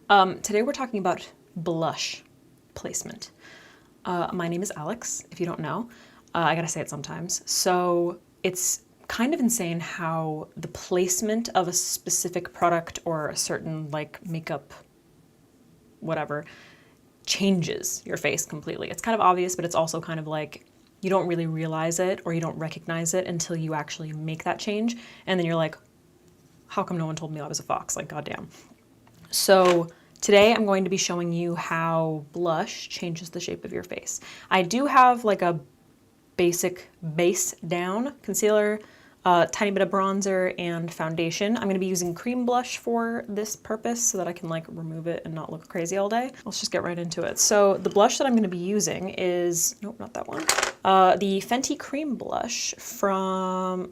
Today we're talking about blush placement. My name is Alex, if you don't know. I gotta say it sometimes. So it's kind of insane how the placement of a specific product or a certain like makeup, whatever, changes your face completely. It's kind of obvious, but it's also kind of like you don't really realize it or you don't recognize it until you actually make that change. And then you're like, how come no one told me I was a fox? Like, goddamn. So today I'm going to be showing you how blush changes the shape of your face. I do have like a basic base down, concealer, tiny bit of bronzer, and foundation. I'm going to be using cream blush for this purpose so that I can like remove it and not look crazy all day. Let's just get right into it. So the blush that I'm going to be using is, nope, not that one. The Fenty Cream Blush from,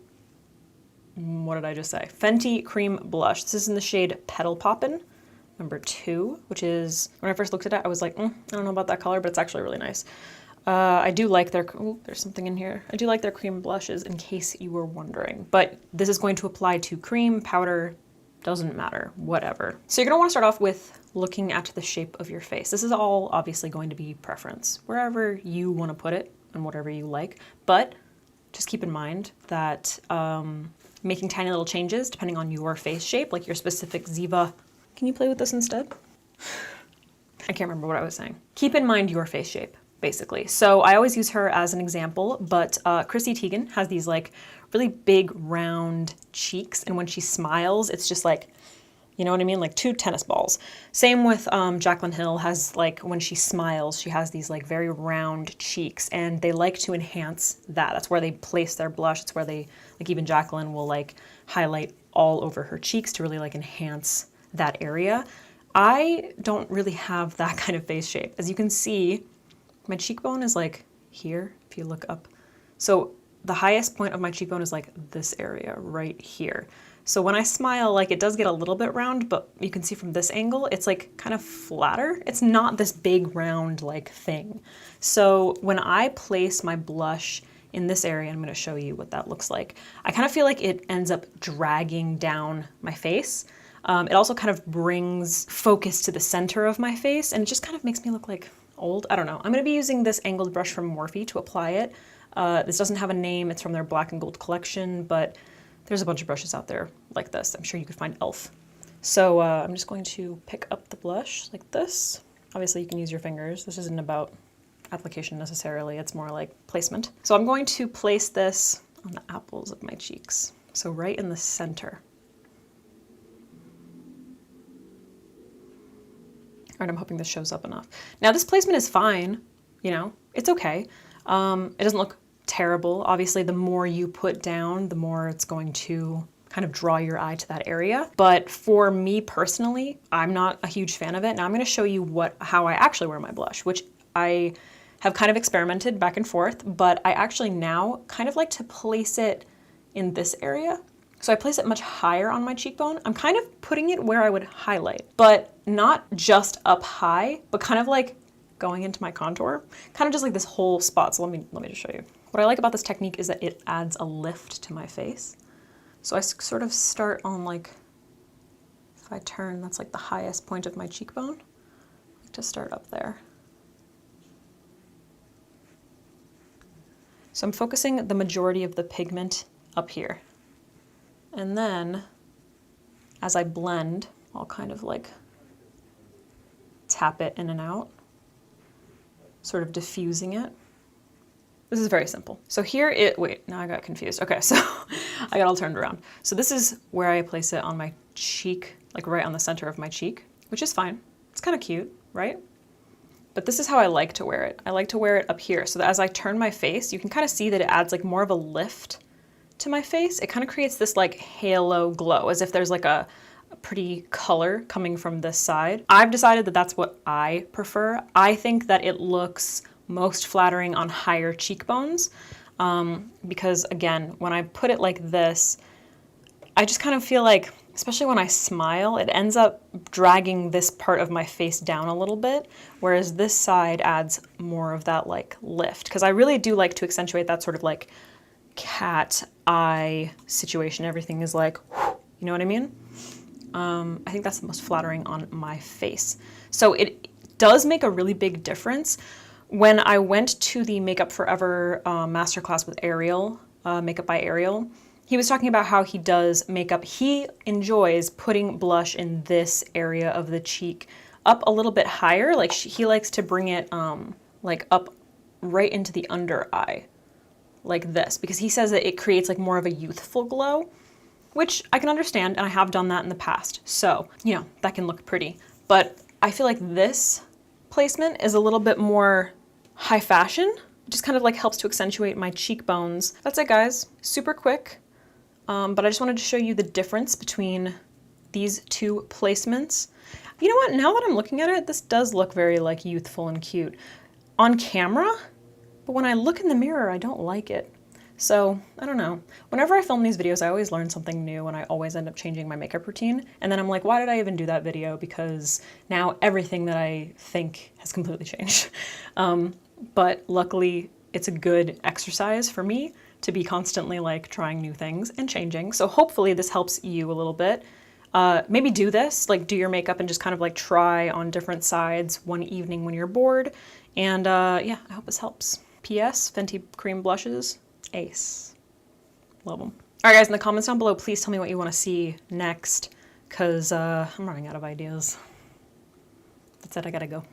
what did I just say? Fenty Cream Blush. This is in the shade Petal Poppin'. Number 2, which is, when I first looked at it, I was like, I don't know about that color, but it's actually really nice. I do like their, oh, there's something in here. I do like their cream blushes in case you were wondering, but this is going to apply to cream, powder, doesn't matter, whatever. So you're gonna wanna start off with looking at the shape of your face. This is all obviously going to be preference, wherever you wanna put it and whatever you like, but just keep in mind that making tiny little changes depending on your face shape, like your specific Ziva. Can you play with this instead? I can't remember what I was saying. Keep in mind your face shape, basically. So I always use her as an example, but Chrissy Teigen has these like really big round cheeks, and when she smiles, it's just like, you know what I mean? Like 2 tennis balls. Same with Jaclyn Hill has like, when she smiles, she has these like very round cheeks, and they like to enhance that. That's where they place their blush. It's where they, like even Jaclyn will like highlight all over her cheeks to really like enhance that area. I don't really have that kind of face shape. As you can see, my cheekbone is like here, if you look up. So the highest point of my cheekbone is like this area right here. So when I smile, like it does get a little bit round, but you can see from this angle, it's like kind of flatter. It's not this big round like thing. So when I place my blush in this area, I'm gonna show you what that looks like. I kind of feel like it ends up dragging down my face. It also kind of brings focus to the center of my face, and it just kind of makes me look like old. I don't know. I'm going to be using this angled brush from Morphe to apply it. This doesn't have a name. It's from their black and gold collection, but there's a bunch of brushes out there like this. I'm sure you could find e.l.f. So I'm just going to pick up the blush like this. Obviously, you can use your fingers. This isn't about application necessarily. It's more like placement. So I'm going to place this on the apples of my cheeks. So right in the center. And I'm hoping this shows up enough. Now this placement is fine, you know, it's okay. It doesn't look terrible. Obviously, the more you put down, the more it's going to kind of draw your eye to that area. But for me personally, I'm not a huge fan of it. Now I'm gonna show you how I actually wear my blush, which I have kind of experimented back and forth, but I actually now kind of like to place it in this area. So I place it much higher on my cheekbone. I'm kind of putting it where I would highlight, but not just up high, but kind of like going into my contour, kind of just like this whole spot. So let me just show you. What I like about this technique is that it adds a lift to my face. So I sort of start on like, if I turn, that's like the highest point of my cheekbone. I like to start up there. So I'm focusing the majority of the pigment up here. And then, as I blend, I'll kind of like tap it in and out, sort of diffusing it. This is very simple. So here wait, now I got confused. Okay, so I got all turned around. So this is where I place it on my cheek, like right on the center of my cheek, which is fine. It's kind of cute, right? But this is how I like to wear it. I like to wear it up here so that as I turn my face, you can kind of see that it adds like more of a lift to my face. It kind of creates this like halo glow, as if there's like a pretty color coming from this side. I've decided that that's what I prefer. I think that it looks most flattering on higher cheekbones because again, when I put it like this, I just kind of feel like, especially when I smile, it ends up dragging this part of my face down a little bit, whereas this side adds more of that like lift, because I really do like to accentuate that sort of like cat eye situation. Everything is like, you know what I mean? I think that's the most flattering on my face. So it does make a really big difference. When I went to the Makeup Forever masterclass with Ariel, Makeup by Ariel, he was talking about how he does makeup. He enjoys putting blush in this area of the cheek up a little bit higher. Like he likes to bring it like up right into the under eye, like this, because he says that it creates like more of a youthful glow, which I can understand, and I have done that in the past. So, you know, that can look pretty. But I feel like this placement is a little bit more high fashion. It just kind of like helps to accentuate my cheekbones. That's it, guys. Super quick. But I just wanted to show you the difference between these two placements. You know what? Now that I'm looking at it, this does look very like youthful and cute on camera, but when I look in the mirror, I don't like it. So I don't know. Whenever I film these videos, I always learn something new and I always end up changing my makeup routine. And then I'm like, why did I even do that video? Because now everything that I think has completely changed. But luckily it's a good exercise for me to be constantly like trying new things and changing. So hopefully this helps you a little bit. Maybe do this, like do your makeup and just kind of like try on different sides one evening when you're bored. And yeah, I hope this helps. P.S. Fenty Cream blushes, ace. Love them. All right, guys, in the comments down below, please tell me what you want to see next, because I'm running out of ideas. That's it, I gotta go.